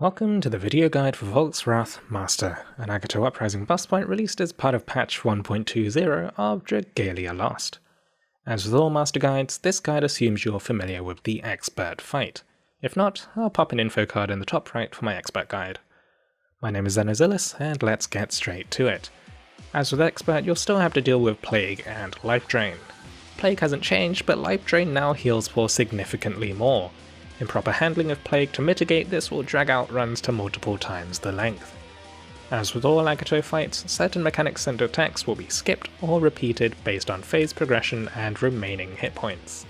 Welcome to the video guide for Volk's Wrath Master, an Agato Uprising boss fight released as part of patch 1.20 of Dragalia Lost. As with all master guides, this guide assumes you're familiar with the expert fight. If not, I'll pop an info card in the top right for my expert guide. My name is Xenozilus, and let's get straight to it. As with expert, you'll still have to deal with Plague and Life Drain. Plague hasn't changed, but Life Drain now heals for significantly more. Improper handling of Plague to mitigate this will drag out runs to multiple times the length. As with all Agato fights, certain mechanics-centered attacks will be skipped or repeated based on phase progression and remaining hit points.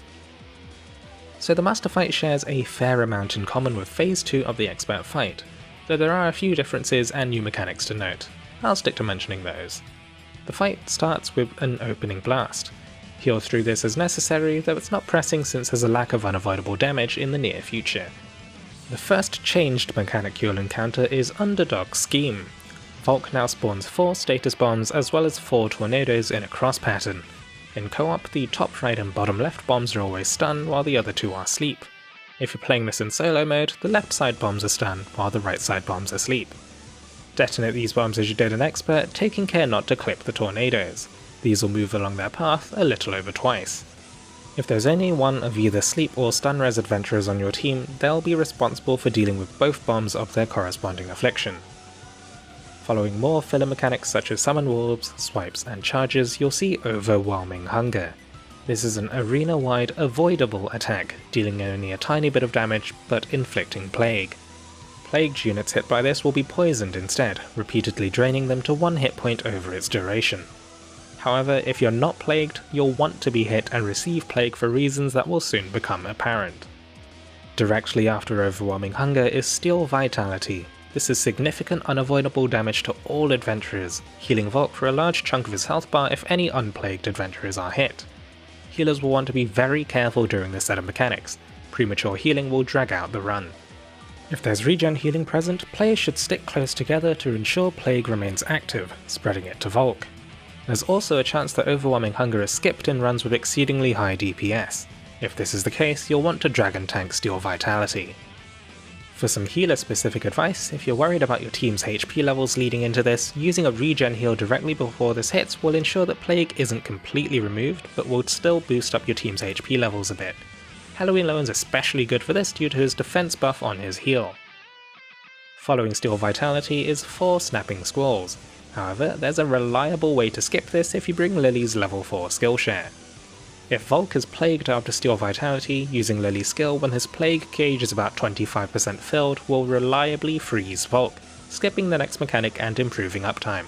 So the Master fight shares a fair amount in common with Phase 2 of the Expert fight, though there are a few differences and new mechanics to note. I'll stick to mentioning those. The fight starts with an opening blast. Heal through this as necessary, though it's not pressing since there's a lack of unavoidable damage in the near future. The first changed mechanic you'll encounter is Underdog Scheme. Volk now spawns 4 status bombs as well as 4 tornadoes in a cross pattern. In co-op, the top right and bottom left bombs are always stun while the other 2 are sleep. If you're playing this in solo mode, the left side bombs are stun while the right side bombs are sleep. Detonate these bombs as you did an expert, taking care not to clip the tornadoes. These will move along their path a little over twice. If there's any one of either sleep or stun res adventurers on your team, they'll be responsible for dealing with both bombs of their corresponding affliction. Following more filler mechanics such as summon wolves, swipes and charges, you'll see Overwhelming Hunger. This is an arena-wide avoidable attack, dealing only a tiny bit of damage but inflicting plague. Plagued units hit by this will be poisoned instead, repeatedly draining them to 1 hit point over its duration. However, if you're not plagued, you'll want to be hit and receive plague for reasons that will soon become apparent. Directly after Overwhelming Hunger is Steel Vitality. This is significant unavoidable damage to all adventurers, healing Volk for a large chunk of his health bar if any unplagued adventurers are hit. Healers will want to be very careful during this set of mechanics. Premature healing will drag out the run. If there's regen healing present, players should stick close together to ensure Plague remains active, spreading it to Volk. There's also a chance that Overwhelming Hunger is skipped in runs with exceedingly high DPS. If this is the case, you'll want to Dragon Tank Steel Vitality. For some healer-specific advice, if you're worried about your team's HP levels leading into this, using a regen heal directly before this hits will ensure that Plague isn't completely removed, but will still boost up your team's HP levels a bit. Halloween Lowen's especially good for this due to his defense buff on his heal. Following Steel Vitality is 4 Snapping Squalls. However, there's a reliable way to skip this if you bring Lily's level 4 skill share. If Volk is plagued after Steel Vitality, using Lily's skill when his plague gauge is about 25% filled will reliably freeze Volk, skipping the next mechanic and improving uptime.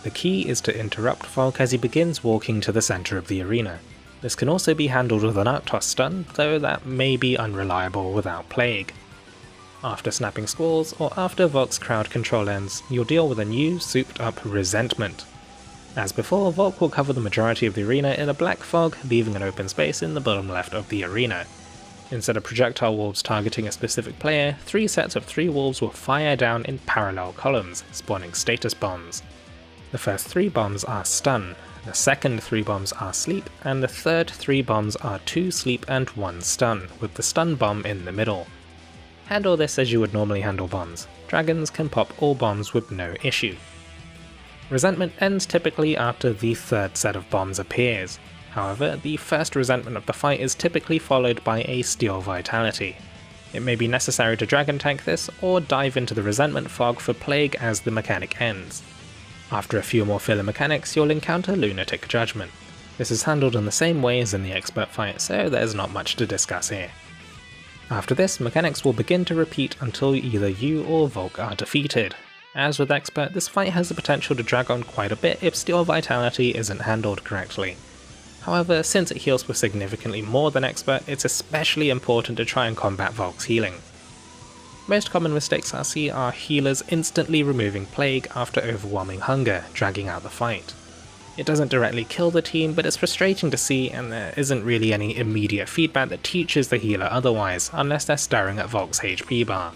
The key is to interrupt Volk as he begins walking to the center of the arena. This can also be handled with an Arctos stun, though that may be unreliable without plague. After Snapping Squalls, or after Volk's crowd control ends, you'll deal with a new, souped up Resentment. As before, Volk will cover the majority of the arena in a black fog, leaving an open space in the bottom left of the arena. Instead of projectile wolves targeting a specific player, 3 sets of 3 wolves will fire down in parallel columns, spawning status bombs. The first 3 bombs are stun, the second 3 bombs are sleep, and the third 3 bombs are 2 sleep and 1 stun, with the stun bomb in the middle. Handle this as you would normally handle bombs. Dragons can pop all bombs with no issue. Resentment ends typically after the 3rd set of bombs appears. However, the first resentment of the fight is typically followed by a Steel Vitality. It may be necessary to Dragon Tank this, or dive into the Resentment fog for Plague as the mechanic ends. After a few more filler mechanics, you'll encounter Lunatic Judgment. This is handled in the same way as in the Expert fight, so there's not much to discuss here. After this, mechanics will begin to repeat until either you or Volk are defeated. As with Expert, this fight has the potential to drag on quite a bit if Steel Vitality isn't handled correctly. However, since it heals for significantly more than Expert, it's especially important to try and combat Volk's healing. Most common mistakes I see are healers instantly removing Plague after Overwhelming Hunger, dragging out the fight. It doesn't directly kill the team, but it's frustrating to see, and there isn't really any immediate feedback that teaches the healer otherwise, unless they're staring at Volk's HP bar.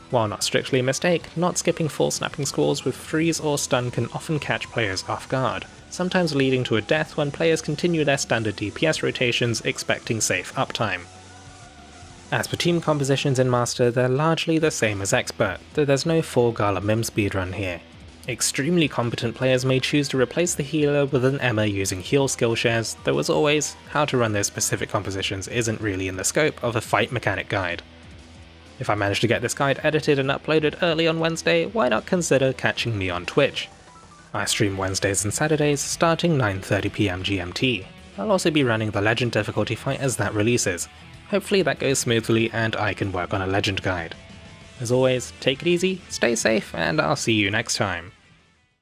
While not strictly a mistake, not skipping full Snapping Squalls with freeze or stun can often catch players off guard, sometimes leading to a death when players continue their standard DPS rotations expecting safe uptime. As for team compositions in Master, they're largely the same as Expert, though there's no full Gala Mim speedrun here. Extremely competent players may choose to replace the healer with an Emma using heal skill shares, though as always, how to run those specific compositions isn't really in the scope of a fight mechanic guide. If I manage to get this guide edited and uploaded early on Wednesday, why not consider catching me on Twitch? I stream Wednesdays and Saturdays starting 9:30 PM GMT. I'll also be running the Legend difficulty fight as that releases. Hopefully that goes smoothly and I can work on a Legend guide. As always, take it easy, stay safe, and I'll see you next time.